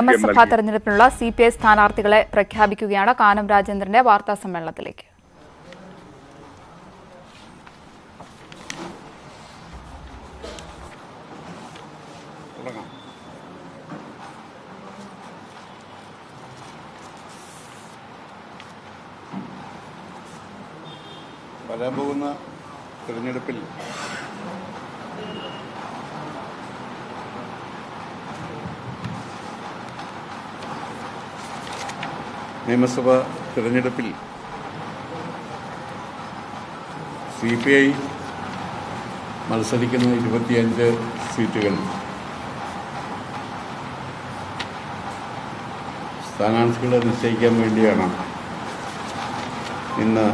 നിയമസഭാ തെരഞ്ഞെടുപ്പിനുള്ള CPI സ്ഥാനാർത്ഥികളെ പ്രഖ്യാപിക്കുകയാണ്. കാനം രാജേന്ദ്രന്റെ വാർത്താ സമ്മേളനത്തിലേക്ക്. വരാൻ പോകുന്ന തെരഞ്ഞെടുപ്പിൽ നിയമസഭാ തെരഞ്ഞെടുപ്പിൽ CPI മത്സരിക്കുന്ന 25 സീറ്റുകൾ സ്ഥാനാർത്ഥികളെ നിശ്ചയിക്കാൻ വേണ്ടിയാണ് ഇന്ന്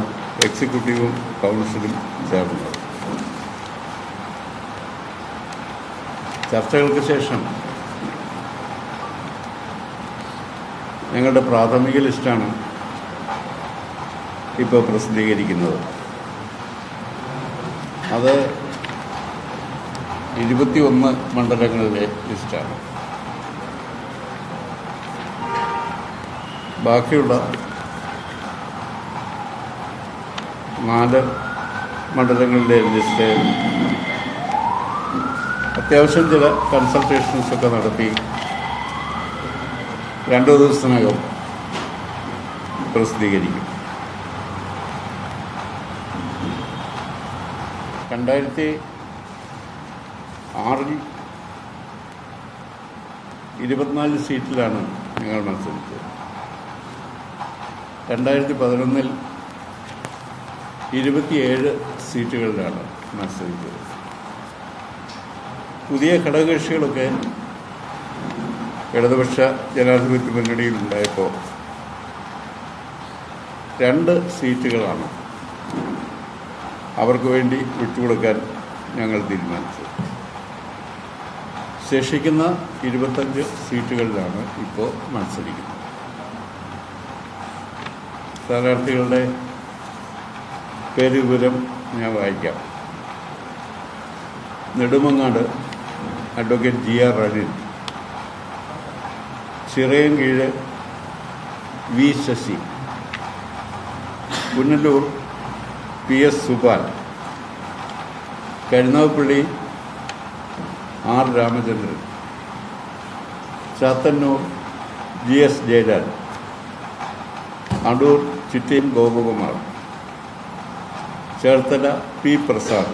എക്സിക്യൂട്ടീവും കൗൺസിലും ചേർന്നത്. ചർച്ചകൾക്ക് ശേഷം ഞങ്ങളുടെ പ്രാഥമിക ലിസ്റ്റാണ് ഇപ്പോൾ പ്രസിദ്ധീകരിക്കുന്നത്. അത് 21 മണ്ഡലങ്ങളിലെ ലിസ്റ്റാണ്. ബാക്കിയുള്ള 4 മണ്ഡലങ്ങളിലെ ലിസ്റ്റ് അത്യാവശ്യം ചില കൺസൾട്ടേഷൻസൊക്കെ നടത്തി 2 ദിവസത്തിനകം പ്രസിദ്ധീകരിക്കും. 2006 24 സീറ്റിലാണ് ഞങ്ങൾ മത്സരിച്ചത്. 2011 27 സീറ്റുകളിലാണ് മത്സരിച്ചത്. പുതിയ ഘടകകക്ഷികളൊക്കെ ഇടതുപക്ഷ ജനാധിപത്യ മുന്നണിയിലുണ്ടായപ്പോൾ 2 സീറ്റുകളാണ് അവർക്ക് വേണ്ടി വിട്ടുകൊടുക്കാൻ ഞങ്ങൾ തീരുമാനിച്ചത്. ശേഷിക്കുന്ന 25 സീറ്റുകളിലാണ് ഇപ്പോൾ മത്സരിക്കുന്നത്. സ്ഥാനാർത്ഥികളുടെ പേര് വിവരം ഞാൻ വായിക്കാം. Nedumangad advocate GR Anil, Chirayinkeezhu V Sasi, Punalur PS Subal, Karunagappally R Ramachandran, Chathannoor GS Jayalal, Adoor Chittayam Gopakumar, Cherthala P Prasad,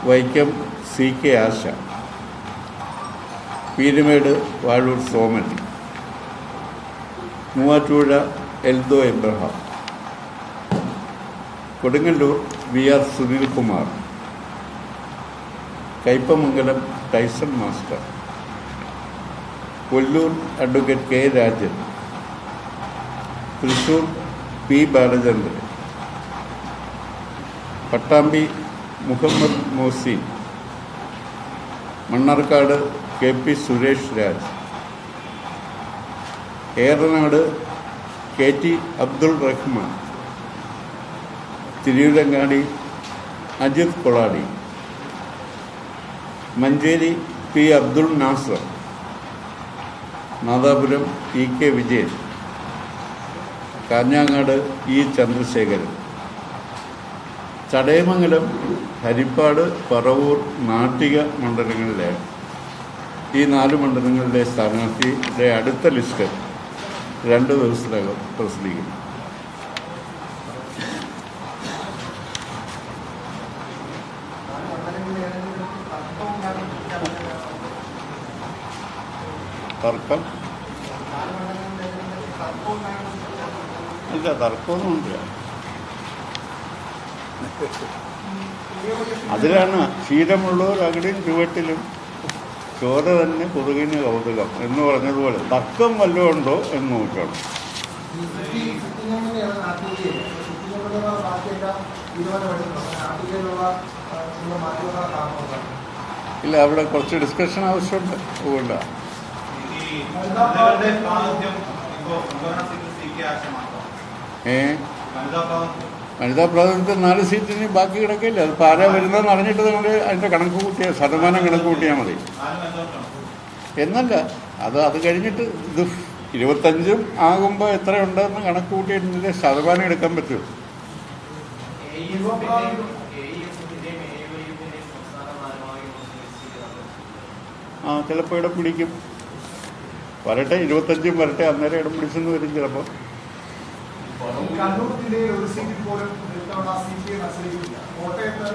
Vaikom CK Asha, Peerumade Vazhoor Soman, Muvattupuzha Eldo Abraham, Kodungallur VR Sunilkumar, Kaipamangalam Tyson master, Kollur advocate K Rajan, Thrissur P Balachandran, Pattambi Muhammad Mohsin, Mannarkkad KP Suresh Raj, Eranad KT Abdul Rahman, Tirurangadi Ajith Koladi, Manjeri P Abdul Nasar, Nadapuram EK Vijayan, Kanhangad E Chandrasekharan, Chadayamangalam Harippad Paravur Nattika മണ്ഡലങ്ങളിലെ ഈ 4 മണ്ഡലങ്ങളിലെ സ്ഥാനാർത്ഥിയുടെ അടുത്ത ലിസ്റ്റ് 2 ദിവസത്തിനകം പ്രസിദ്ധീകരിക്കും. തർക്കം ഇല്ല, തർക്കമൊന്നുമില്ല. അതിലാണ് ക്ഷീരമുള്ളവർ അകടിയും ചുവട്ടിലും ചോര തന്നെ കുറുകിന് കൗതുകം എന്ന് പറഞ്ഞതുപോലെ തർക്കം വല്ലതും ഉണ്ടോ എന്ന് നോക്കണം. ഇല്ല, അവിടെ കുറച്ച് ഡിസ്കഷൻ ആവശ്യമുണ്ട്. അതുകൊണ്ട് വനിതാ പ്രാതിനിധ്യം 4 സീറ്റിന് ബാക്കി കിടക്കില്ല. അതിപ്പോൾ ആരാ വരുന്നതെന്ന് അറിഞ്ഞിട്ട് നിങ്ങൾ അതിൻ്റെ കണക്ക് കൂട്ടിയാൽ ശതമാനം കണക്ക് കൂട്ടിയാൽ മതി എന്നല്ല. അത് കഴിഞ്ഞിട്ട് ഇത് 25 ആകുമ്പോൾ എത്രയുണ്ടെന്ന് കണക്ക് കൂട്ടിയിട്ടില്ല, ശതമാനം എടുക്കാൻ പറ്റുമോ? ചിലപ്പോൾ ഇടം പിടിക്കും, വരട്ടെ, 25 വരട്ടെ, അന്നേരം ഇടം പിടിച്ചെന്ന് വരും ചിലപ്പോൾ. കണ്ണൂർ ജില്ലയിൽ ഒരു സീറ്റിൽ പോലും ഇത്തവണ CPI മത്സരിക്കില്ല. കോട്ടയത്ത്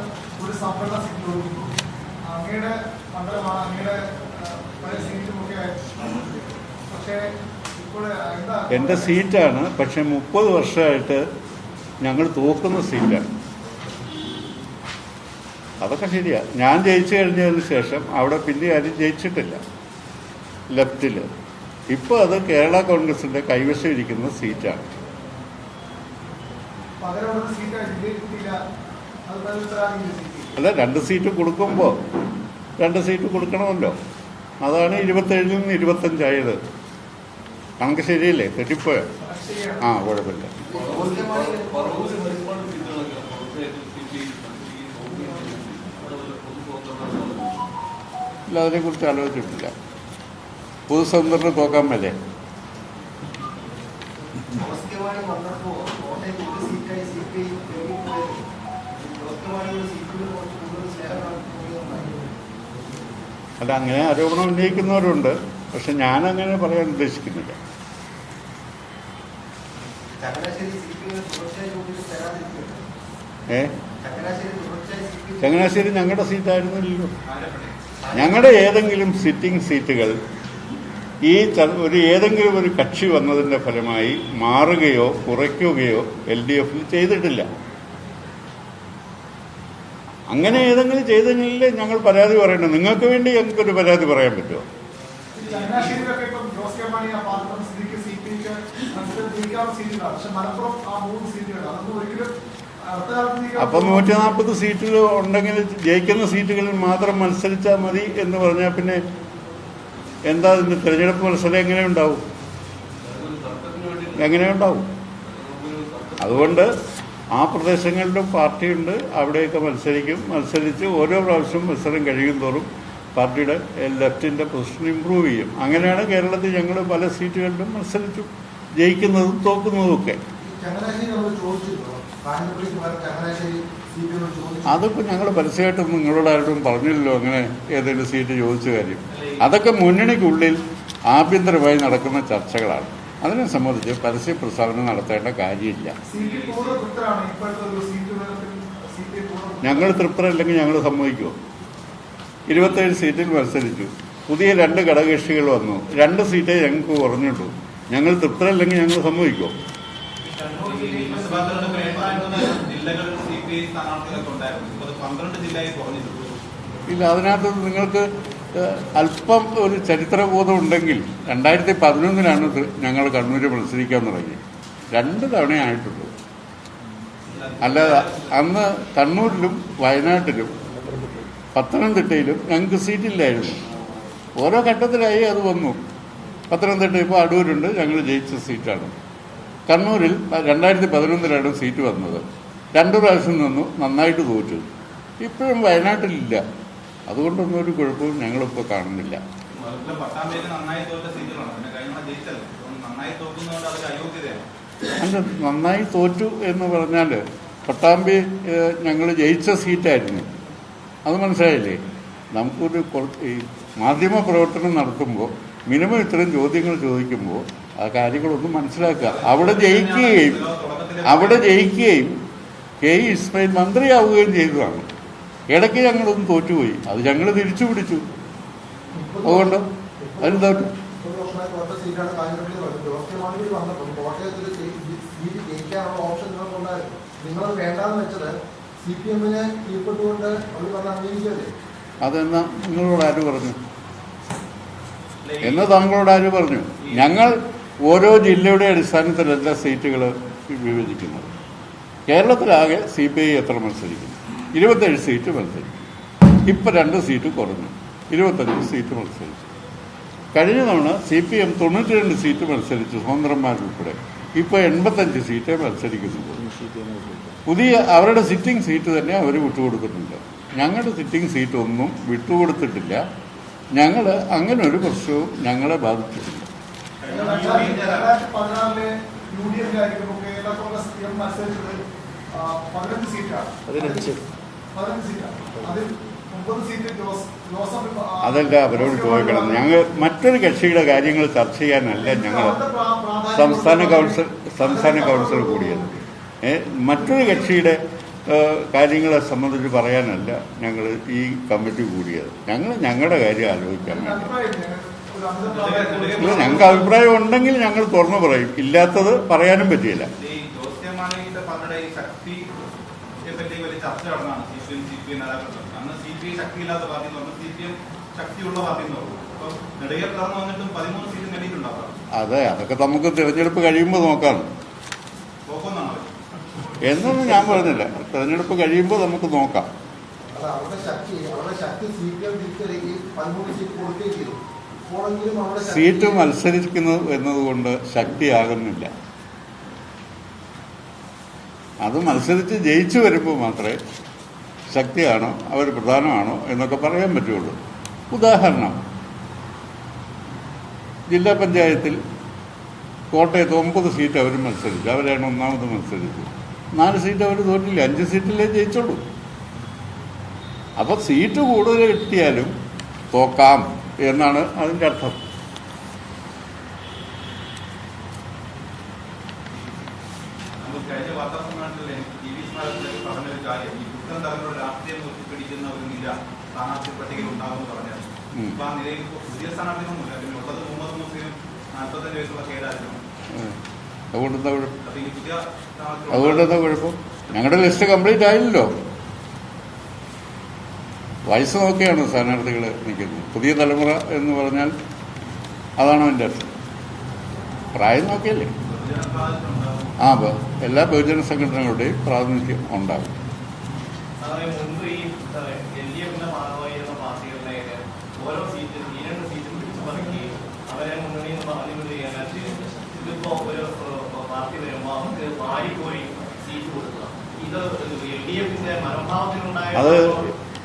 ഒരു സംവരണ സീറ്റ് ഒതുങ്ങി. അങ്ങയുടെ മണ്ഡലമാണ്, അങ്ങയുടെ പല സീറ്റുമൊക്കെ. പക്ഷേ ഇപ്പോൾ എന്താ, എൻ്റെ സീറ്റാണ്, പക്ഷെ 30 വർഷമായിട്ട് ഞങ്ങൾ തോക്കുന്ന സീറ്റാണ്. അതൊക്കെ ശരിയാ. ഞാൻ ജയിച്ചു കഴിഞ്ഞതിന് ശേഷം അവിടെ പിന്നെ ആരും ജയിച്ചിട്ടില്ല ലെഫ്റ്റിൽ. ഇപ്പോൾ അത് കേരള കോൺഗ്രസിൻ്റെ കൈവശം ഇരിക്കുന്ന സീറ്റാണ്. അല്ല, 2 സീറ്റ് കൊടുക്കുമ്പോൾ 2 സീറ്റ് കൊടുക്കണമല്ലോ. അതാണ് 27-ൽ നിന്ന് 25 ആയത്. കണക്ക് ശരിയല്ലേ? തെറ്റിപ്പോയോ? കുഴപ്പമില്ല. ഇല്ല, അതിനെക്കുറിച്ച് ആലോചിച്ചിട്ടില്ല. പൊതുസ്വതന്ത്രന് തോക്കാൻ മേലേ. അല്ല, അങ്ങനെ ആരോപണം ഉന്നയിക്കുന്നവരുണ്ട്, പക്ഷെ ഞാനങ്ങനെ പറയാൻ ഉദ്ദേശിക്കുന്നില്ല. ചങ്ങനാശ്ശേരി ഞങ്ങളുടെ സീറ്റായിരുന്നില്ലല്ലോ. ഞങ്ങളുടെ ഏതെങ്കിലും സിറ്റിംഗ് സീറ്റുകൾ ഏതെങ്കിലും ഒരു കക്ഷി വന്നതിൻ്റെ ഫലമായി മാറുകയോ കുറയ്ക്കുകയോ LDF ചെയ്തിട്ടില്ല. അങ്ങനെ ഏതെങ്കിലും ചെയ്തെങ്കിലേ ഞങ്ങൾ പരാതി പറയണം. നിങ്ങൾക്ക് വേണ്ടി ഞങ്ങൾക്കൊരു പരാതി പറയാൻ പറ്റുമോ? അപ്പം 140 സീറ്റുകൾ ഉണ്ടെങ്കിൽ ജയിക്കുന്ന സീറ്റുകളിൽ മാത്രം മത്സരിച്ചാൽ മതി എന്ന് പറഞ്ഞാൽ പിന്നെ എന്താ ഇതിൻ്റെ തിരഞ്ഞെടുപ്പ് മത്സരം എങ്ങനെയുണ്ടാവും? അതുകൊണ്ട് ആ പ്രദേശങ്ങളിലും പാർട്ടിയുണ്ട്, അവിടെയൊക്കെ മത്സരിച്ച് ഓരോ പ്രാവശ്യം മത്സരം കഴിയും തോറും പാർട്ടിയുടെ ലെഫ്റ്റിൻ്റെ പൊസിഷൻ ഇമ്പ്രൂവ് ചെയ്യും. അങ്ങനെയാണ് കേരളത്തിൽ ഞങ്ങൾ പല സീറ്റുകളിലും മത്സരിച്ചു ജയിക്കുന്നതും തോക്കുന്നതും ഒക്കെ. അതിപ്പോൾ ഞങ്ങൾ പരസ്യമായിട്ടൊന്നും നിങ്ങളോടായിട്ടും പറഞ്ഞില്ലല്ലോ അങ്ങനെ ഏതെങ്കിലും സീറ്റ് ചോദിച്ച കാര്യം. അതൊക്കെ മുന്നണിക്കുള്ളിൽ ആഭ്യന്തരമായി നടക്കുന്ന ചർച്ചകളാണ്. അതിനെ സംബന്ധിച്ച് പരസ്യ പ്രസ്താവന നടത്തേണ്ട കാര്യമില്ല. ഞങ്ങൾ തൃപ്തരല്ലെങ്കിൽ ഞങ്ങൾ സമ്മതിക്കുമോ? 27 സീറ്റിൽ മത്സരിച്ചു, പുതിയ 2 ഘടകകക്ഷികൾ വന്നു, 2 സീറ്റേ ഞങ്ങൾക്ക് കുറഞ്ഞിട്ടു. ഞങ്ങൾ തൃപ്തരല്ലെങ്കിൽ ഞങ്ങൾ സമ്മതിക്കുമോ? ഇല്ല, അതിനകത്ത് നിങ്ങൾക്ക് അല്പം ഒരു ചരിത്രബോധം ഉണ്ടെങ്കിൽ 2011-ലാണ് ഞങ്ങൾ കണ്ണൂർ മത്സരിക്കാൻ തുടങ്ങി. 2 തവണയായിട്ടുള്ളൂ. അല്ലാതെ അന്ന് കണ്ണൂരിലും വയനാട്ടിലും പത്തനംതിട്ടയിലും ഞങ്ങൾക്ക് സീറ്റില്ലായിരുന്നു. ഓരോ ഘട്ടത്തിലായി അത് വന്നു. പത്തനംതിട്ട ഇപ്പോൾ അടൂരുണ്ട്, ഞങ്ങൾ ജയിച്ച സീറ്റാണ്. കണ്ണൂരിൽ 2011-ലാണ് സീറ്റ് വന്നത്. 2 പ്രാവശ്യം നിന്നു, നന്നായിട്ട് തോറ്റു. ഇപ്പോഴും വയനാട്ടിലില്ല. അതുകൊണ്ടൊന്നും ഒരു കുഴപ്പവും ഞങ്ങളിപ്പോൾ കാണുന്നില്ല. അല്ല, നന്നായി തോറ്റു എന്ന് പറഞ്ഞാൽ പട്ടാമ്പി ഞങ്ങൾ ജയിച്ച സീറ്റായിരുന്നു. അത് മനസ്സിലായില്ലേ? നമുക്കൊരു ഈ മാധ്യമ പ്രവർത്തനം നടത്തുമ്പോൾ മിനിമം ഇത്തരം ചോദ്യങ്ങൾ ചോദിക്കുമ്പോൾ ആ കാര്യങ്ങളൊന്നും മനസ്സിലാക്കുക. അവിടെ ജയിക്കുകയും കെ ഇസ്മായിൽ മന്ത്രിയാവുകയും ചെയ്തതാണ്. ഇടയ്ക്ക് ഞങ്ങളൊന്നും തോറ്റുപോയി, അത് ഞങ്ങൾ തിരിച്ചു പിടിച്ചു. അതുകൊണ്ട് അതെന്താ അതെന്നാ നിങ്ങളോട് ആര് പറഞ്ഞു? എന്ന് താങ്കളോട് ആര് പറഞ്ഞു? ഞങ്ങൾ ഓരോ ജില്ലയുടെ അടിസ്ഥാനത്തിലല്ല സീറ്റുകൾ വിഭജിക്കുന്നത്. കേരളത്തിലാകെ CPI എത്ര മത്സരിക്കുന്നു? 27 സീറ്റ് മത്സരിക്കും. ഇപ്പം 2 സീറ്റ് കുറഞ്ഞു, 25 സീറ്റ് മത്സരിച്ചു. കഴിഞ്ഞ തവണ CPM 92 സീറ്റ് മത്സരിച്ചു, സ്വതന്ത്രന്മാരുൾപ്പെടെ. ഇപ്പോൾ 85 സീറ്റേ മത്സരിക്കുന്നുള്ളൂ. പുതിയ അവരുടെ സിറ്റിംഗ് സീറ്റ് തന്നെ അവർ വിട്ടുകൊടുക്കുന്നുണ്ട്. ഞങ്ങളുടെ സിറ്റിംഗ് സീറ്റ് ഒന്നും വിട്ടുകൊടുത്തിട്ടില്ല. ഞങ്ങൾ അങ്ങനെ ഒരു പ്രശ്നവും ഞങ്ങളെ ബാധിച്ചിട്ടില്ല. 2016 UDF ആയിരിക്കുമ്പോൾ കേരള കോൺഗ്രസ് എം മത്സരിച്ചത് 15 സീറ്റാണ്. 15 സീറ്റാണ്. അതിൽ 9 സീറ്റ് ജോസഫ്. അതല്ല അവരോട് ചോദിക്കണം. ഞങ്ങൾ മറ്റൊരു കക്ഷിയുടെ കാര്യങ്ങൾ ചർച്ച ചെയ്യാനല്ല ഞങ്ങൾ സംസ്ഥാന കൗൺസിൽ കൂടിയത്. മറ്റൊരു കക്ഷിയുടെ കാര്യങ്ങളെ സംബന്ധിച്ച് പറയാനല്ല ഞങ്ങൾ ഈ കമ്മിറ്റി കൂടിയത്. ഞങ്ങളുടെ കാര്യം ആലോചിക്കാൻ വേണ്ടി. ഇല്ല, ഞങ്ങൾക്ക് അഭിപ്രായം ഉണ്ടെങ്കിൽ ഞങ്ങൾ തുറന്നു പറയും, ഇല്ലാത്തത് പറയാനും പറ്റിയില്ല. അതെ, അതൊക്കെ നമുക്ക് തിരഞ്ഞെടുപ്പ് കഴിയുമ്പോൾ നോക്കാം എന്നൊന്നും ഞാൻ പറഞ്ഞില്ല. തിരഞ്ഞെടുപ്പ് കഴിയുമ്പോൾ നമുക്ക് നോക്കാം. സീറ്റ് മത്സരിക്കുന്നു എന്നതുകൊണ്ട് ശക്തിയാകുന്നില്ല. അത് മത്സരിച്ച് ജയിച്ചു വരുമ്പോൾ മാത്രമേ ശക്തിയാണോ അവർ പ്രധാനമാണോ എന്നൊക്കെ പറയാൻ പറ്റുള്ളൂ. ഉദാഹരണം, ജില്ലാ പഞ്ചായത്തിൽ കോട്ടയത്ത് 9 സീറ്റ് അവർ മത്സരിച്ചു. അവരാണ് ഒന്നാമത് മത്സരിച്ചത്. 4 സീറ്റ് അവർ തോറ്റില്ല, 5 സീറ്റിലേ ജയിച്ചുള്ളൂ. അപ്പോൾ സീറ്റ് കൂടുതൽ കിട്ടിയാലും തോക്കാം എന്നാണ് അതിൻ്റെ അർത്ഥം. അതുകൊണ്ടെന്താ കുഴപ്പം? ഞങ്ങളുടെ ലിസ്റ്റ് കംപ്ലീറ്റ് ആയില്ലല്ലോ. വയസ്സ് നോക്കിയാണ് സ്ഥാനാർത്ഥികൾ നിൽക്കുന്നത്. പുതിയ തലമുറ എന്ന് പറഞ്ഞാൽ അതാണോ എൻ്റെ അർത്ഥം? പ്രായം നോക്കിയല്ലേ? എല്ലാ ബഹുജന സംഘടനകളുടെയും പ്രാതിനിധ്യം ഉണ്ടാകും.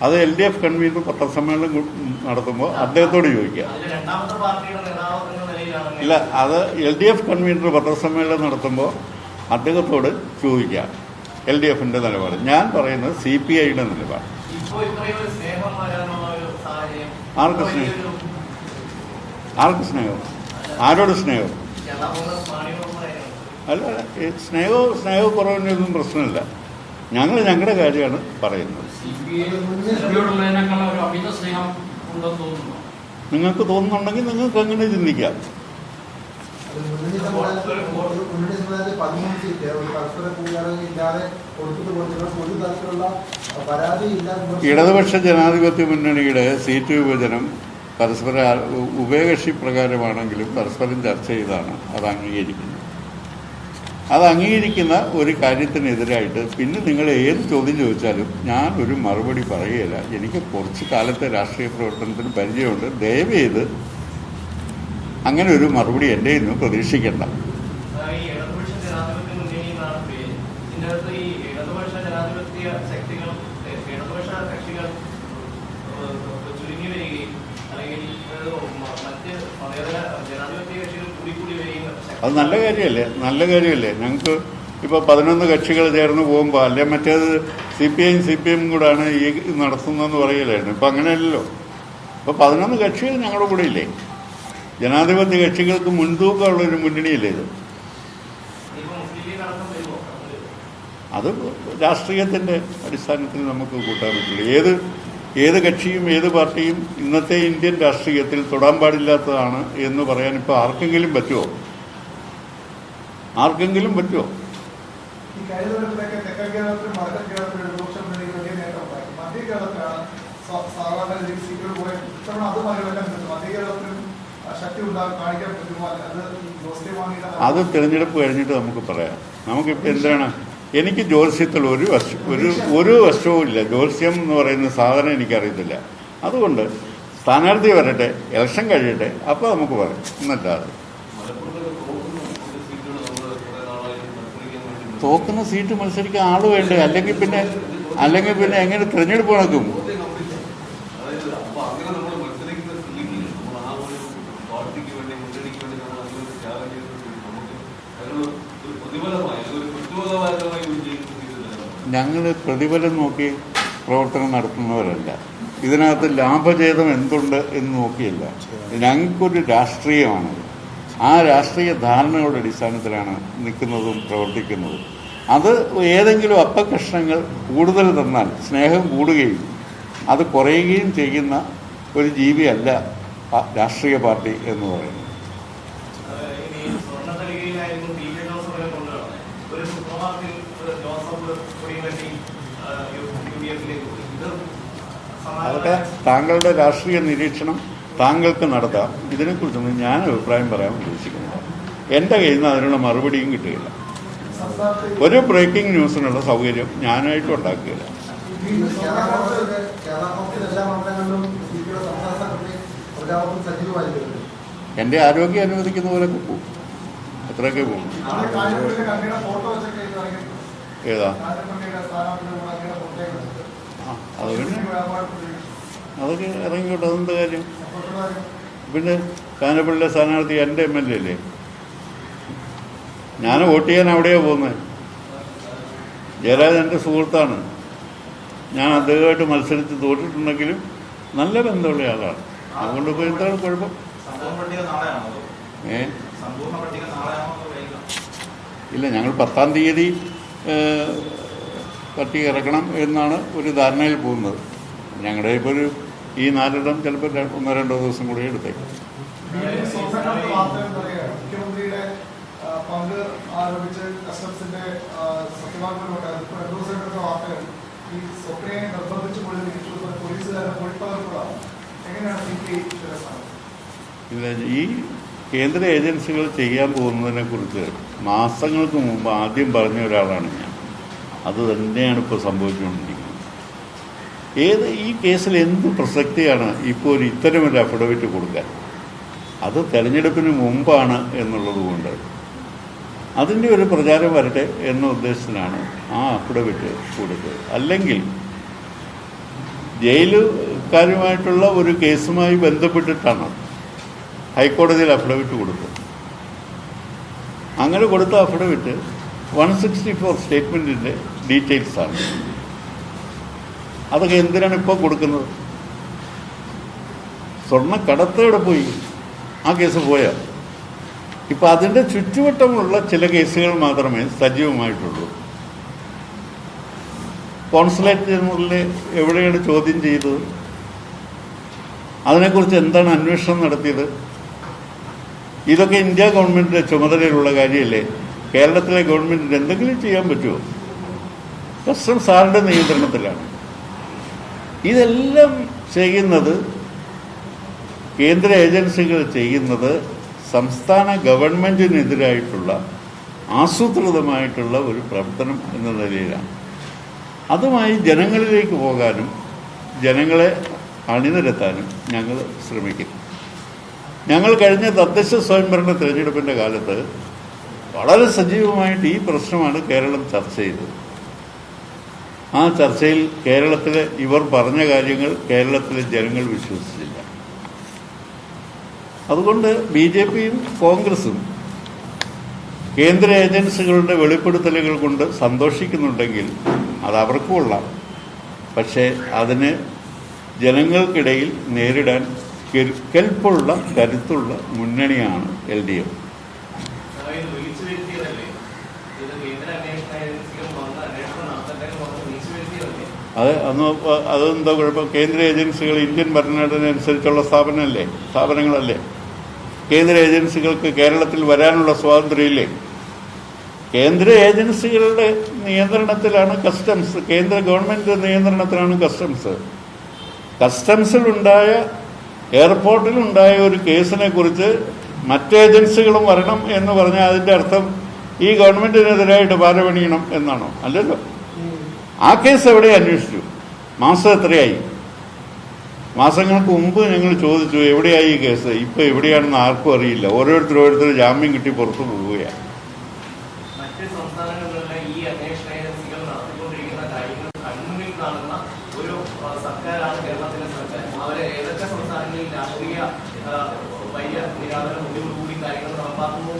അത് LDF കൺവീനർ പത്രസമ്മേളനം നടത്തുമ്പോൾ അദ്ദേഹത്തോട് ചോദിക്കുക. ഇല്ല, അത് LDF കൺവീനർ പത്രസമ്മേളനം നടത്തുമ്പോൾ അദ്ദേഹത്തോട് ചോദിക്കാം LDFന്റെ നിലപാട്. ഞാൻ പറയുന്നത് CPIയുടെ നിലപാട്. ആർക്ക് സ്നേഹം? ആരോട് സ്നേഹം? അല്ല, സ്നേഹക്കുറവിനൊന്നും പ്രശ്നമില്ല. ഞങ്ങൾ ഞങ്ങളുടെ കാര്യമാണ് പറയുന്നത്. നിങ്ങൾക്ക് തോന്നുന്നുണ്ടെങ്കിൽ നിങ്ങൾക്ക് അങ്ങനെ ചിന്തിക്കാം. ഇടതുപക്ഷ ജനാധിപത്യ മുന്നണിയുടെ സീറ്റ് വിഭജനം പരസ്പര ഉഭയകക്ഷി പ്രകാരമാണെങ്കിലും പരസ്പരം ചർച്ച ചെയ്താണ് അത് അംഗീകരിക്കുന്നത്. അത് അംഗീകരിക്കുന്ന ഒരു കാര്യത്തിനെതിരായിട്ട് പിന്നെ നിങ്ങൾ ഏത് ചോദ്യം ചോദിച്ചാലും ഞാൻ ഒരു മറുപടി പറയുകയില്ല. എനിക്ക് കുറച്ച് കാലത്തെ രാഷ്ട്രീയ പ്രവർത്തനത്തിന് പരിചയമുണ്ട്. ദയവ് ചെയ്ത് അങ്ങനെ ഒരു മറുപടി എൻ്റെ ഇന്ന് പ്രതീക്ഷിക്കേണ്ട. അത് നല്ല കാര്യമല്ലേ? ഞങ്ങൾക്ക് ഇപ്പോൾ 11 കക്ഷികൾ ചേർന്ന് പോകുമ്പോൾ അല്ലെ മറ്റേത് CPIയും കൂടാണ് ഈ നടത്തുന്നതെന്ന് പറയലായിരുന്നു. ഇപ്പം അങ്ങനെയല്ലല്ലോ. ഇപ്പോൾ 11 കക്ഷികൾ ഞങ്ങളുടെ കൂടെ ഇല്ലേ? ജനാധിപത്യ കക്ഷികൾക്ക് മുൻതൂക്കമുള്ളൊരു മുന്നണിയല്ലേ ഇത്? അത് രാഷ്ട്രീയത്തിൻ്റെ അടിസ്ഥാനത്തിൽ നമുക്ക് കൂട്ടാൻ പറ്റുള്ളൂ. ഏത് കക്ഷിയും ഏത് പാർട്ടിയും ഇന്നത്തെ ഇന്ത്യൻ രാഷ്ട്രീയത്തിൽ തൊടാൻ പാടില്ലാത്തതാണ് എന്ന് പറയാൻ ഇപ്പോൾ ആർക്കെങ്കിലും പറ്റുമോ? ഈ കഴിഞ്ഞ തെക്കൻ കേരളത്തിലും വടക്കൻ കേരളത്തിലും ഇടതുപക്ഷ മുന്നണിക്ക് വലിയ നേട്ടം ഉണ്ടായി. മധ്യ കേരളത്തിലാണ് സാധാരണ സീറ്റുകൾ പോയ ഇത്തവണ അത് മറികടക്കാൻ പറ്റും. മധ്യ കേരളത്തിലും ശക്തി കാണിക്കാൻ പറ്റുമോ? അത് തിരഞ്ഞെടുപ്പ് കഴിഞ്ഞിട്ട് നമുക്ക് പറയാം. നമുക്കിപ്പോൾ എന്താണ്, എനിക്ക് ജ്യോത്സ്യത്തിൽ ഒരു വശവും ഇല്ല. ജ്യോത്സ്യം എന്ന് പറയുന്ന സാധനം എനിക്കറിയത്തില്ല. അതുകൊണ്ട് സ്ഥാനാർത്ഥി വരട്ടെ, ഇലക്ഷൻ കഴിയട്ടെ, അപ്പോൾ നമുക്ക് പറയാം. എന്നല്ലാതെ തോക്കുന്ന സീറ്റ് മത്സരിക്കാൻ ആള് വേണ്ടേ? അല്ലെങ്കിൽ പിന്നെ എങ്ങനെ തിരഞ്ഞെടുപ്പ് നടക്കും? ത്യാഗം ചെയ്തിട്ട് നമുക്ക് അതിനുള്ള ഒരു പ്രതിഫലമായി ഒരു കുറ്റബോധപരമായി ഒരു ജീവിതത്തിൽ ഞങ്ങൾ പ്രതിഫലം നോക്കി പ്രവർത്തനം നടത്തുന്നവരല്ല. ഇതിനകത്ത് ലാഭചേതം എന്തുണ്ട് എന്ന് നോക്കിയല്ല. ഞങ്ങൾക്കൊരു രാഷ്ട്രീയമാണ്. ആ രാഷ്ട്രീയ ധാരണയുടെ അടിസ്ഥാനത്തിലാണ് നിൽക്കുന്നതും പ്രവർത്തിക്കുന്നതും. അത് ഏതെങ്കിലും അപ്പകഷ്ണങ്ങൾ കൂടുതൽ തന്നാൽ സ്നേഹം കൂടുകയും അത് കുറയുകയും ചെയ്യുന്ന ഒരു ജീവിയല്ല രാഷ്ട്രീയ പാർട്ടി എന്ന് പറയുന്നത്. അതൊക്കെ താങ്കളുടെ രാഷ്ട്രീയ നിരീക്ഷണം താങ്കൾക്ക് നടത്താം. ഇതിനെക്കുറിച്ചൊന്നും ഞാൻ അഭിപ്രായം പറയാൻ ഉദ്ദേശിക്കുന്നില്ല. എൻ്റെ കയ്യിൽ നിന്ന് അതിനുള്ള മറുപടിയും കിട്ടുകയില്ല. ഒരു ബ്രേക്കിംഗ് ന്യൂസിനുള്ള സൗകര്യം ഞാനായിട്ടും ഉണ്ടാക്കുകയില്ല. എൻ്റെ ആരോഗ്യം അനുവദിക്കുന്ന പോലൊക്കെ പോകും. അത്രയൊക്കെ പോകും. ഏതാ അത് പിന്നെ അതൊക്കെ ഇറങ്ങിക്കോട്ടെ. അതെന്ത് കാര്യം? പിന്നെ കാഞ്ഞപ്പള്ളിയിലെ സ്ഥാനാർത്ഥി എൻ്റെ MLA അല്ലേ? ഞാൻ വോട്ട് ചെയ്യാൻ അവിടെയാണ് പോകുന്നത്. ജയരാജൻ എൻ്റെ സുഹൃത്താണ്. ഞാൻ അദ്ദേഹമായിട്ട് മത്സരിച്ച് തോറ്റിട്ടുണ്ടെങ്കിലും നല്ല ബന്ധമുള്ള ആളാണ്. അതുകൊണ്ട് ഇപ്പോൾ എന്താണ് കുഴപ്പം? ഇല്ല, ഞങ്ങൾ 10-ാം തീയതി പട്ടിക ഇറക്കണം എന്നാണ് ഒരു ധാരണയിൽ പോകുന്നത്. ഞങ്ങളുടെ ഇപ്പോൾ ഒരു ഈ 4 ചിലപ്പോൾ 1-2 ദിവസം കൂടി എടുത്തേക്കും. മുഖ്യമന്ത്രിയുടെ പങ്ക് ആരോപിച്ച് കസ്റ്റംസിന്റെ വാർത്തകൾ ഈ സ്വപ്നയെ നിർബന്ധിച്ചു പോലീസുകാരെ പൊളിപ്പകർപ്പതാണ്. എങ്ങനെയാണ് ഇല്ല, ഈ കേന്ദ്ര ഏജൻസികൾ ചെയ്യാൻ പോകുന്നതിനെക്കുറിച്ച് മാസങ്ങൾക്ക് മുമ്പ് ആദ്യം പറഞ്ഞ ഒരാളാണ് ഞാൻ. അത് തന്നെയാണ് ഇപ്പോൾ സംഭവിച്ചുകൊണ്ടിരിക്കുന്നത്. ഈ കേസിൽ എന്ത് പ്രസക്തിയാണ് ഇപ്പോൾ ഇത്തരമൊരു അഫിഡവിറ്റ് കൊടുക്കാൻ? അത് തെരഞ്ഞെടുപ്പിന് മുമ്പാണ് എന്നുള്ളത് കൊണ്ട് അതിൻ്റെ ഒരു പ്രചാരം വരട്ടെ എന്ന ഉദ്ദേശത്തിനാണ് ആ അഫിഡവിറ്റ് കൊടുത്തത്. അല്ലെങ്കിൽ ജയിലുകാരുമായിട്ടുള്ള ഒരു കേസുമായി ബന്ധപ്പെട്ടിട്ടാണ് ഹൈക്കോടതിയിൽ അഫിഡവിറ്റ് കൊടുത്തത്. അങ്ങനെ കൊടുത്ത അഫിഡവിറ്റ് 164 സ്റ്റേറ്റ്മെൻറ്റിൻ്റെ ഡീറ്റെയിൽസാണ്. അതൊക്കെ എന്തിനാണ് ഇപ്പോൾ കൊടുക്കുന്നത്? സ്വർണ്ണക്കടത്തോടെ പോയി ആ കേസ് പോയാൽ ഇപ്പം അതിൻ്റെ ചുറ്റുവട്ടമുള്ള ചില കേസുകൾ മാത്രമേ സജീവമായിട്ടുള്ളൂ. കോൺസുലേറ്റ് ജനറലിനെ എവിടെയാണ് ചോദ്യം ചെയ്തത്? അതിനെക്കുറിച്ച് എന്താണ് അന്വേഷണം നടത്തിയത്? ഇതൊക്കെ ഇന്ത്യ ഗവൺമെൻറ്റിൻ്റെ ചുമതലയിലുള്ള കാര്യമല്ലേ? കേരളത്തിലെ ഗവൺമെൻറ്റിന് എന്തെങ്കിലും ചെയ്യാൻ പറ്റുമോ? കസ്റ്റംസ് ആരുടെ നിയന്ത്രണത്തിലാണ്? ഇതെല്ലാം ചെയ്യുന്നത് കേന്ദ്ര ഏജൻസികൾ ചെയ്യുന്നത് സംസ്ഥാന ഗവൺമെൻറ്റിനെതിരായിട്ടുള്ള ആസൂത്രിതമായിട്ടുള്ള ഒരു പ്രവർത്തനം എന്ന നിലയിലാണ്. അതുമായി ജനങ്ങളിലേക്ക് പോകാനും ജനങ്ങളെ അണിനിരത്താനും ഞങ്ങൾ ശ്രമിക്കും. ഞങ്ങൾ കഴിഞ്ഞ തദ്ദേശ സ്വയംഭരണ തിരഞ്ഞെടുപ്പിൻ്റെ കാലത്ത് വളരെ സജീവമായിട്ട് ഈ പ്രശ്നമാണ് കേരളം ചർച്ച ചെയ്തത്. ആ ചർച്ചയിൽ കേരളത്തിലെ ഇവർ പറഞ്ഞ കാര്യങ്ങൾ കേരളത്തിലെ ജനങ്ങൾ വിശ്വസിച്ചില്ല. അതുകൊണ്ട് BJPയും കോൺഗ്രസും കേന്ദ്ര ഏജൻസികളുടെ വെളിപ്പെടുത്തലുകൾ കൊണ്ട് സന്തോഷിക്കുന്നുണ്ടെങ്കിൽ അത് അവർക്ക് കൊള്ളാം. പക്ഷേ അതിന് ജനങ്ങൾക്കിടയിൽ നേരിടാൻ കെൽപ്പുള്ള കരുത്തുള്ള മുന്നണിയാണ് LDF. അതെന്താ കുഴപ്പം? കേന്ദ്ര ഏജൻസികൾ ഇന്ത്യൻ ഭരണഘടന അനുസരിച്ചുള്ള സ്ഥാപനങ്ങളല്ലേ? കേന്ദ്ര ഏജൻസികൾക്ക് കേരളത്തിൽ വരാനുള്ള സ്വാതന്ത്ര്യമില്ലേ? കേന്ദ്ര ഏജൻസികളുടെ നിയന്ത്രണത്തിലാണ് കസ്റ്റംസ്. കേന്ദ്ര ഗവൺമെൻറ് നിയന്ത്രണത്തിലാണ് കസ്റ്റംസ്. കസ്റ്റംസിലുണ്ടായ എയർപോർട്ടിലുണ്ടായ ഒരു കേസിനെ കുറിച്ച് മറ്റ് ഏജൻസികളും വരണം എന്ന് പറഞ്ഞാൽ അതിൻ്റെ അർത്ഥം ഈ ഗവൺമെൻറ്റിനെതിരായിട്ട് പാരപണിയണം എന്നാണോ? അല്ലല്ലോ. ആ കേസ് എവിടെ അന്വേഷിച്ചു? മാസം എത്രയായി? മാസങ്ങൾക്ക് മുമ്പ് ഞങ്ങൾ ചോദിച്ചു എവിടെയായി ഈ കേസ്? ഇപ്പോൾ എവിടെയാണെന്ന് ആർക്കും അറിയില്ല. ഓരോരുത്തർ ജാമ്യം കിട്ടി പുറത്തു പോവുകയാണ്. രാഷ്ട്രീയ വലിയ നിരാധന മുന്നിൽ കൂടി കാര്യങ്ങൾ നടപ്പാക്കുന്നു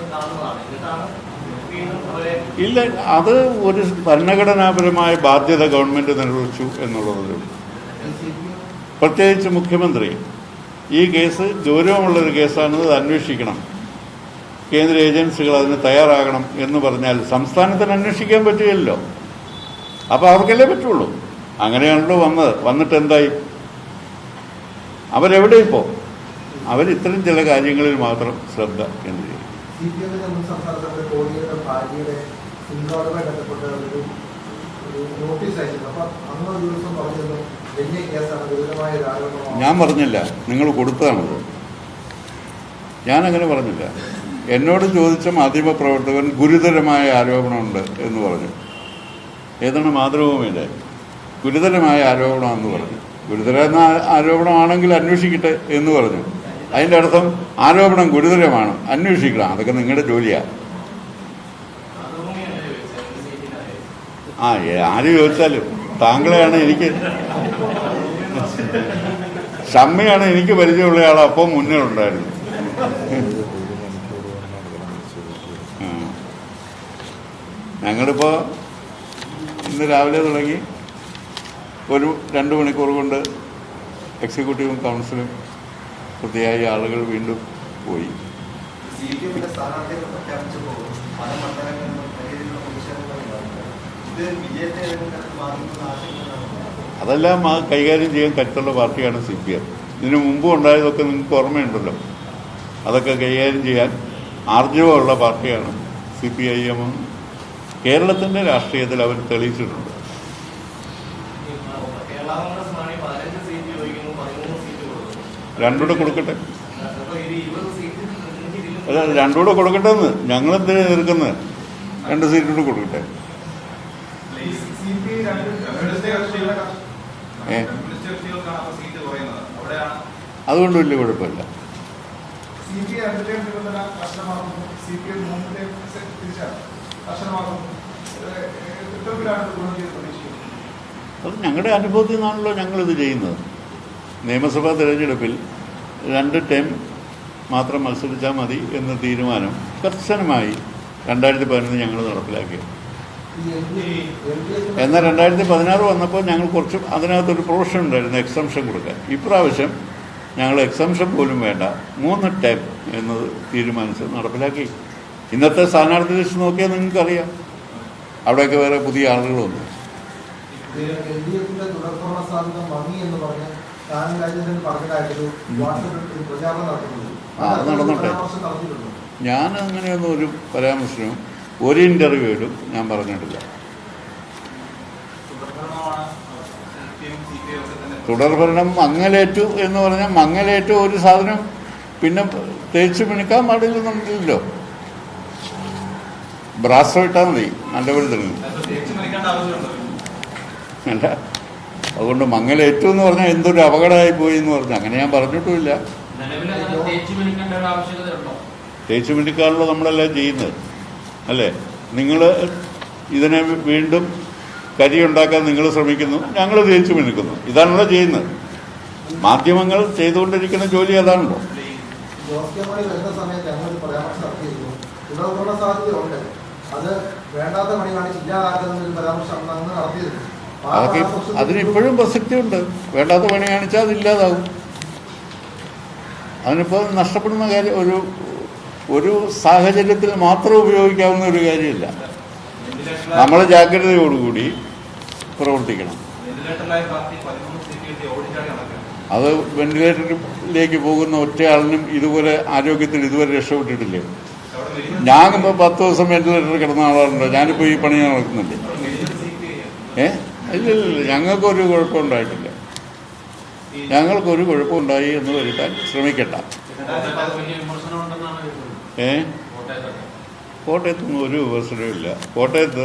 ഇല്ല, അത് ഒരു ഭരണഘടനാപരമായ ബാധ്യത ഗവൺമെൻറ് നിർവഹിച്ചു എന്നുള്ളതിലും പ്രത്യേകിച്ച് മുഖ്യമന്ത്രി ഈ കേസ് ഗൗരവമുള്ളൊരു കേസാണെന്ന് അന്വേഷിക്കണം, കേന്ദ്ര ഏജൻസികൾ അതിന് തയ്യാറാകണം എന്ന് പറഞ്ഞാൽ സംസ്ഥാനത്തിന് അന്വേഷിക്കാൻ പറ്റുകയില്ലല്ലോ. അപ്പോൾ അവർക്കല്ലേ പറ്റുള്ളൂ. അങ്ങനെയാണല്ലോ വന്നിട്ട് എന്തായി? അവരെവിടെ ഇപ്പോൾ? അവരിത്തരം ചില കാര്യങ്ങളിൽ മാത്രം ശ്രദ്ധ കേന്ദ്രീകരിക്കും. ഞാൻ പറഞ്ഞില്ല, നിങ്ങൾ കൊടുത്തതാണത്. ഞാനങ്ങനെ പറഞ്ഞില്ല. എന്നോട് ചോദിച്ച മാധ്യമപ്രവർത്തകൻ ഗുരുതരമായ ആരോപണമുണ്ട് എന്ന് പറഞ്ഞു. ഏതാണ് മാതൃഭൂമിയുടെ ഗുരുതരമായ ആരോപണമെന്ന് പറഞ്ഞു. ഗുരുതരമായ ആരോപണമാണെങ്കിൽ അന്വേഷിക്കട്ടെ എന്ന് പറഞ്ഞു. അതിൻ്റെ അർത്ഥം ആരോപണം ഗുരുതരമാണ്, അന്വേഷിക്കണം, അതൊക്കെ നിങ്ങളുടെ ജോലിയാണ്. ആര് ചോദിച്ചാലും താങ്കളെയാണ് എനിക്ക്, ഷമ്മയാണ് എനിക്ക് പരിചയമുള്ള ആൾ അപ്പം മുന്നേ ഉണ്ടായിരുന്നു. ഞങ്ങളിപ്പോൾ ഇന്ന് രാവിലെ തുടങ്ങി ഒരു 2 മണിക്കൂർ കൊണ്ട് എക്സിക്യൂട്ടീവും കൗൺസിലും പ്രതിയായ ആളുകൾ വീണ്ടും പോയി. അതെല്ലാം കൈകാര്യം ചെയ്യാൻ കരുത്തുള്ള പാർട്ടിയാണ് CPM. ഇതിനു മുമ്പും ഉണ്ടായതൊക്കെ നിങ്ങൾക്ക് ഓർമ്മയുണ്ടല്ലോ. അതൊക്കെ കൈകാര്യം ചെയ്യാൻ ആർജവമുള്ള പാർട്ടിയാണ് CPIM. കേരളത്തിൻ്റെ രാഷ്ട്രീയത്തിൽ അവർ തെളിയിച്ചിട്ടുണ്ട്. രണ്ടുകൂടെ കൊടുക്കട്ടെ, അല്ല രണ്ടുകൂടെ കൊടുക്കട്ടെ എന്ന് ഞങ്ങളെന്തിനാ എതിർക്കുന്നത്? 2 സീറ്റൂടെ കൊടുക്കട്ടെ. അതുകൊണ്ട് വലിയ കുഴപ്പമില്ല. അത് ഞങ്ങളുടെ അനുഭവത്തിൽ നിന്നാണല്ലോ ഞങ്ങളിത് ചെയ്യുന്നത്. നിയമസഭാ തെരഞ്ഞെടുപ്പിൽ 2 ടേം മാത്രം മത്സരിച്ചാൽ മതി എന്ന തീരുമാനം കർശനമായി 2015 ഞങ്ങൾ നടപ്പിലാക്കി. എന്നാൽ 2016 വന്നപ്പോൾ ഞങ്ങൾ കുറച്ച് അതിനകത്തൊരു പ്രൊവിഷൻ ഉണ്ടായിരുന്നു, എക്സംഷൻ കൊടുക്കാൻ. ഇപ്രാവശ്യം ഞങ്ങൾ എക്സംഷൻ പോലും വേണ്ട, 3 ടേം എന്നത് തീരുമാനിച്ച് നടപ്പിലാക്കി. ഇന്നത്തെ സ്ഥാനാർത്ഥി ലിസ്റ്റ് നോക്കിയാൽ നിങ്ങൾക്കറിയാം, അവിടെയൊക്കെ വേറെ പുതിയ ആളുകൾ വന്നു. അത് നടന്നോട്ടെ. ഞാൻ അങ്ങനെയൊന്നും ഒരു പരാമർശനവും ഒരു ഇൻ്റർവ്യൂവിലും ഞാൻ പറഞ്ഞിട്ടില്ല. തുടർഭരണം മങ്ങലേറ്റു എന്ന് പറഞ്ഞാൽ മങ്ങലേറ്റു ഒരു സാധനം പിന്നെ തേച്ച് മിനുക്കാൻ പാടില്ലെന്നുണ്ടല്ലോ. ബ്രാസോ ഇട്ടാൽ മതി, നല്ലപോലെ തെളിഞ്ഞു. അല്ല, അതുകൊണ്ട് മങ്ങലേറ്റു എന്ന് പറഞ്ഞാൽ എന്തൊരു അപകടമായി പോയി എന്ന് പറഞ്ഞു, അങ്ങനെ ഞാൻ പറഞ്ഞിട്ടുമില്ല. തേച്ച് മിനുക്കാണല്ലോ നമ്മളെല്ലാം ചെയ്യുന്നത്, അല്ലേ? നിങ്ങൾ ഇതിനെ വീണ്ടും കരിയുണ്ടാക്കാൻ നിങ്ങൾ ശ്രമിക്കുന്നു, ഞങ്ങൾ തേച്ച് മിനുക്കുന്നു. ഇതാണല്ലോ ചെയ്യുന്നത്. മാധ്യമങ്ങൾ ചെയ്തുകൊണ്ടിരിക്കുന്ന ജോലി അതാണല്ലോ. അതൊക്കെ അതിനിപ്പോഴും പ്രസക്തിയുണ്ട്. വേണ്ടാത്ത പണി കാണിച്ചാൽ അതില്ലാതാവും. അതിനിപ്പോൾ നഷ്ടപ്പെടുന്ന കാര്യം ഒരു സാഹചര്യത്തിൽ മാത്രം ഉപയോഗിക്കാവുന്ന ഒരു കാര്യമില്ല. നമ്മൾ ജാഗ്രതയോടുകൂടി പ്രവർത്തിക്കണം. അത് വെന്റിലേറ്ററിലേക്ക് പോകുന്ന ഒറ്റയാളിനും ഇതുപോലെ ആരോഗ്യത്തിൽ ഇതുവരെ രക്ഷപ്പെട്ടിട്ടില്ലേ? ഞാനിപ്പോൾ 10 ദിവസം വെന്റിലേറ്ററിൽ കിടന്ന ആളാണല്ലോ. ഞാനിപ്പോൾ ഈ പണി നടക്കുന്നില്ലേ? ഇല്ല, ഞങ്ങൾക്കൊരു കുഴപ്പമുണ്ടായിട്ടില്ല. ഞങ്ങൾക്കൊരു കുഴപ്പമുണ്ടായി എന്ന് വരുത്താൻ ശ്രമിക്കട്ടെ. കോട്ടയത്തൊന്നും ഒരു വിമർശനവും ഇല്ല. കോട്ടയത്ത്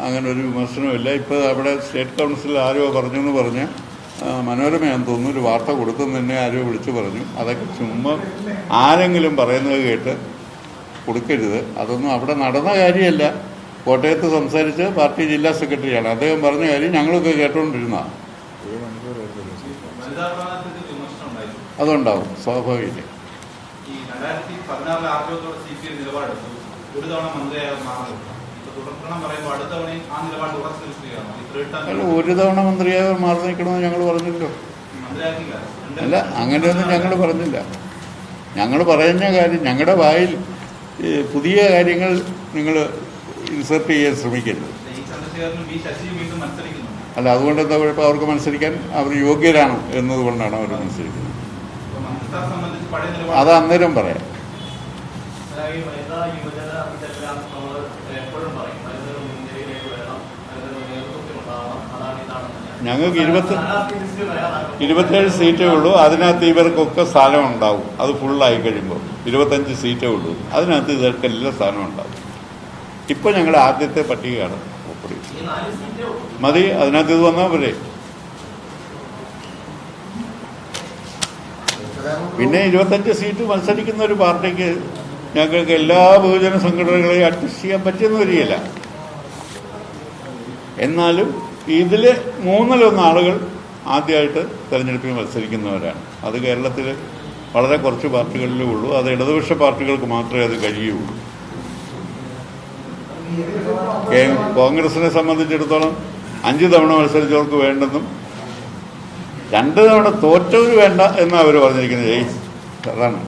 അങ്ങനെ ഒരു വിമർശനമില്ല. ഇപ്പോൾ അവിടെ സ്റ്റേറ്റ് കൗൺസിൽ ആരോ പറഞ്ഞെന്ന് പറഞ്ഞ് മനോരമയാണെന്ന് തോന്നുന്നു ഒരു വാർത്ത കൊടുത്തെന്ന് തന്നെ ആരോ വിളിച്ചു പറഞ്ഞു. അതൊക്കെ ചുമ്മാ ആരെങ്കിലും പറയുന്നത് കേട്ട് കൊടുക്കരുത്. അതൊന്നും അവിടെ നടന്ന കാര്യമല്ല. കോട്ടയത്ത് സംസാരിച്ച് പാർട്ടി ജില്ലാ സെക്രട്ടറിയാണ്. അദ്ദേഹം പറഞ്ഞ കാര്യം ഞങ്ങളൊക്കെ കേട്ടുകൊണ്ടിരുന്നതാണ്. അതുണ്ടാവും, സ്വാഭാവികം. ഒരു തവണ മന്ത്രിയായ മാറി ഇപ്പൊ തുടർക്കണം പറയുമ്പോൾ അടുത്ത തവണയും ആ നിലപാട് ഉറച്ചു നിൽക്കുകയാണ് ഈ third term അല്ല, ഒരു തവണ മന്ത്രിയായി മാറി നിൽക്കണമെന്ന് ഞങ്ങൾ പറഞ്ഞില്ലോ. മന്ത്രിയാക്കില്ല. അല്ല, അങ്ങനെയൊന്നും ഞങ്ങൾ പറഞ്ഞില്ല. ഞങ്ങൾ പറയുന്ന കാര്യം, ഞങ്ങളുടെ വായിൽ പുതിയ കാര്യങ്ങൾ നിങ്ങൾ ഇൻസർട്ട് ചെയ്യാൻ ശ്രമിക്കരുത്. ഈ ചന്ദ്രശേഖരനും ബി ശശിയും വീണ്ടും മത്സരിക്കുന്നുണ്ട്. അല്ല, അതുകൊണ്ട് എന്താ കുഴപ്പം? അവർക്ക് മത്സരിക്കാൻ അവർ യോഗ്യരാണ് എന്നതുകൊണ്ടാണ് അവർ മത്സരിക്കുന്നത്. അപ്പൊ മന്ത്രിസ്ഥാനം സംബന്ധിച്ച് പഴയ അത് നിലപാട് അന്നേരം പറയാം. ഞങ്ങൾക്ക് 27 സീറ്റേ ഉള്ളൂ. അതിനകത്ത് ഇവർക്കൊക്കെ സ്ഥാനം ഉണ്ടാവും. അത് ഫുള്ളായി കഴിയുമ്പോൾ 25 സീറ്റേ ഉള്ളൂ. അതിനകത്ത് ഇവർക്ക് എല്ലാ സ്ഥാനവും ഉണ്ടാവും. ഇപ്പോൾ ഞങ്ങളുടെ ആദ്യത്തെ പട്ടികയാണ് മതി. അതിനകത്ത് ഇത് വന്നാൽ പോരെ. പിന്നെ 25 സീറ്റ് മത്സരിക്കുന്ന ഒരു പാർട്ടിക്ക് ഞങ്ങൾക്ക് എല്ലാ ബഹുജന സംഘടനകളെയും അഡ്ജസ്റ്റ് ചെയ്യാൻ പറ്റുമെന്ന് വരികയില്ല. എന്നാലും ഇതിൽ 1/3 ആളുകൾ ആദ്യമായിട്ട് തെരഞ്ഞെടുപ്പിൽ മത്സരിക്കുന്നവരാണ്. അത് കേരളത്തിൽ വളരെ കുറച്ച് പാർട്ടികളിലേ ഉള്ളൂ. അത് ഇടതുപക്ഷ പാർട്ടികൾക്ക് മാത്രമേ അത് കഴിയുള്ളൂ. കോൺഗ്രസിനെ സംബന്ധിച്ചിടത്തോളം 5 തവണ മത്സരിച്ചവർക്ക് വേണ്ടെന്നും 2 തവണ തോറ്റവർ വേണ്ട എന്നാണ് അവർ പറഞ്ഞിരിക്കുന്നത്. അതാണ്.